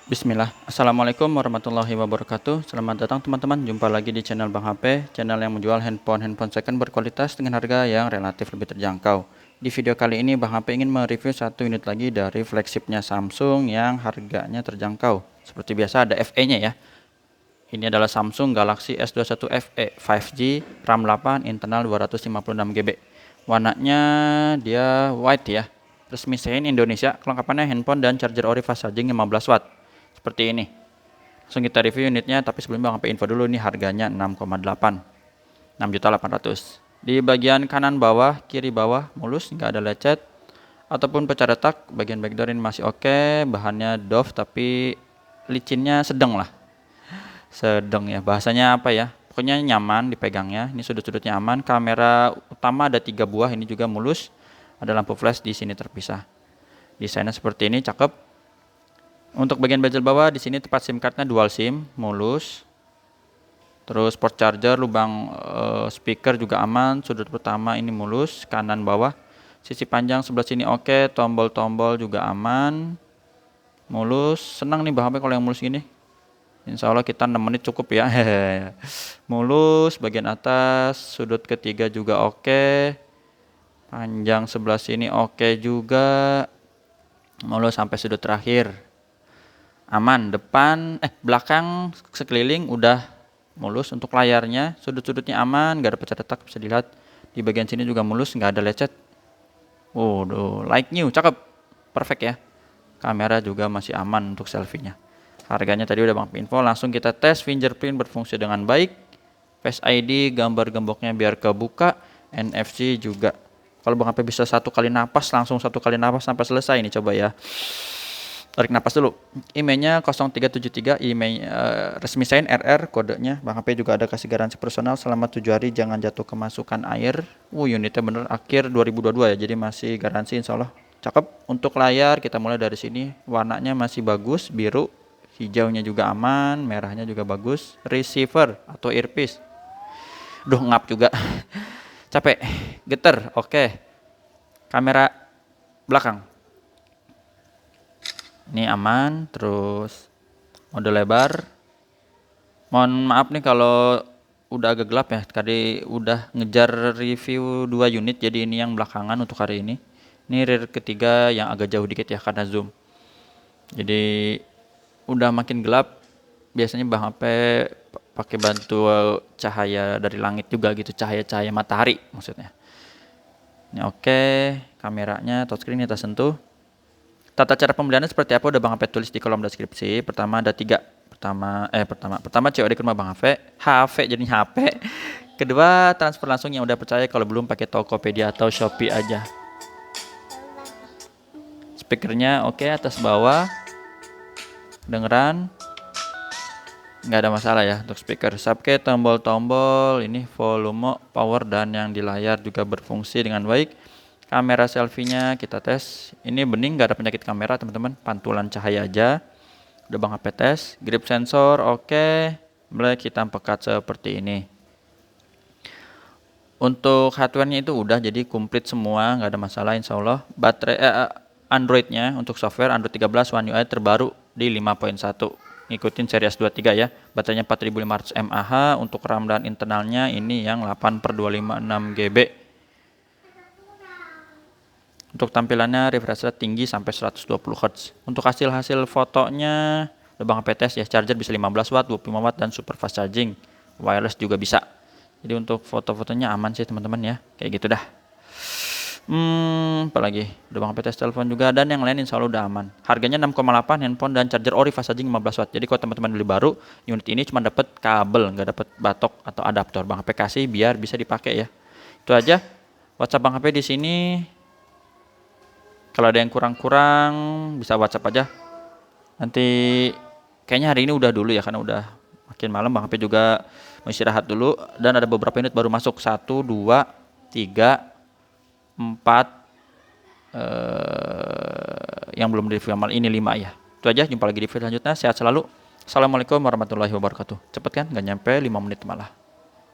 Bismillah. Assalamualaikum warahmatullahi wabarakatuh. Selamat datang teman-teman. Jumpa lagi di channel Bang HP, channel yang menjual handphone second berkualitas dengan harga yang relatif lebih terjangkau. Di video kali ini Bang HP ingin mereview satu unit lagi dari flagshipnya Samsung yang harganya terjangkau. Seperti biasa ada FE-nya ya. Ini adalah Samsung Galaxy S21 FE 5G, RAM 8, internal 256 GB. Warnanya dia white ya. Resmi Sein Indonesia. Kelengkapannya handphone dan charger ori fast charging 15 watt. Seperti ini. Langsung kita review unitnya, tapi sebelumnya Bang HP info dulu, ini harganya 6,8. 6.800.000. Di bagian kanan bawah, kiri bawah mulus, nggak ada lecet ataupun pecah retak. Bagian backdoor ini masih oke, bahannya doff tapi licinnya sedang lah. Sedang ya, bahasanya apa ya? Pokoknya nyaman dipegangnya. Ini sudut-sudutnya aman. Kamera utama ada 3 buah, ini juga mulus. Ada lampu flash di sini terpisah. Desainnya seperti ini, cakep. Untuk bagian bezel bawah di sini tempat SIM cardnya dual SIM, mulus. Terus port charger, lubang speaker juga aman. Sudut pertama ini mulus, kanan bawah. Sisi panjang sebelah sini oke, tombol-tombol juga aman. Mulus, senang nih Bang HP kalau yang mulus gini. Insya Allah kita 6 menit cukup ya. Mulus, bagian atas, sudut ketiga juga oke. Panjang sebelah sini oke juga. Mulus sampai sudut terakhir. Aman, belakang sekeliling udah mulus. Untuk layarnya sudut-sudutnya aman, gak ada pecah retak, bisa dilihat di bagian sini juga mulus, nggak ada lecet. Like new, cakep, perfect ya. Kamera juga masih aman untuk selfie-nya. Harganya tadi udah Bang info. Langsung kita tes. Fingerprint berfungsi dengan baik, Face ID, gambar gemboknya biar kebuka, NFC juga. Kalau Bang HP bisa satu kali napas, langsung satu kali napas sampai selesai. Ini coba ya. Tarik napas dulu. Emailnya 0373, email resmi Sein RR, kodenya. Bang HP juga ada kasih garansi personal selama 7 hari, jangan jatuh kemasukan air. Unitnya bener akhir 2022 ya, jadi masih garansi insya Allah. Cakep. Untuk layar kita mulai dari sini. Warnanya masih bagus, biru. Hijaunya juga aman, merahnya juga bagus. Receiver atau earpiece. Ngap juga. Capek. Geter, oke. Kamera belakang. Ini aman, terus mode lebar. Mohon maaf nih kalau udah agak gelap ya, tadi udah ngejar review 2 unit, jadi ini yang belakangan untuk hari ini. Ini rear ketiga yang agak jauh dikit ya karena zoom. Jadi udah makin gelap, biasanya Bang HP pakai bantu cahaya dari langit juga gitu, cahaya-cahaya matahari maksudnya. Ini oke, kameranya touchscreen kita sentuh. Tata cara pembeliannya seperti apa udah Bang HP tulis di kolom deskripsi. Pertama ada 3. Pertama COD ke rumah Bang HP jadi HP. Kedua transfer langsung yang udah percaya kalau belum pakai Tokopedia atau Shopee aja. Speakernya oke, atas bawah. Dengeran. Nggak ada masalah ya untuk speaker. Subke, tombol-tombol, ini volume, power dan yang di layar juga berfungsi dengan baik. Kamera selfie-nya kita tes. Ini bening, nggak ada penyakit kamera teman-teman. Pantulan cahaya aja. Udah Bang HP tes. Grip sensor oke. Black hitam pekat seperti ini. Untuk hardware-nya itu udah jadi komplit semua, nggak ada masalah insya Allah. Baterai Android-nya untuk software Android 13 One UI terbaru di 5.1. Ngikutin seri S23 ya. Baterainya 4500 mAh. Untuk RAM dan internalnya ini yang 8/256 GB. Untuk tampilannya refresh rate tinggi sampai 120 Hz. Untuk hasil fotonya udah Bang HP tes ya, charger bisa 15 watt, 25 watt dan super fast charging. Wireless juga bisa. Jadi untuk foto-fotonya aman sih teman-teman ya. Kayak gitu dah. Apalagi udah Bang HP tes telepon juga dan yang lain insya Allah udah aman. Harganya 6,8, handphone dan charger ori fast charging 15 watt. Jadi kalau teman-teman beli baru, unit ini cuma dapat kabel, nggak dapat batok atau adaptor. Bang HP kasih biar bisa dipakai ya. Itu aja. WhatsApp Bang HP di sini. Kalau ada yang kurang-kurang bisa WhatsApp aja. Nanti kayaknya hari ini udah dulu ya karena udah makin malam. Bang HP juga mau istirahat dulu dan ada beberapa unit baru masuk. 1, 2, 3, 4 yang belum di-review amal ini 5 ya. Itu aja, jumpa lagi di video selanjutnya. Sehat selalu. Assalamualaikum warahmatullahi wabarakatuh. Cepet kan? Nggak nyampe 5 menit malah.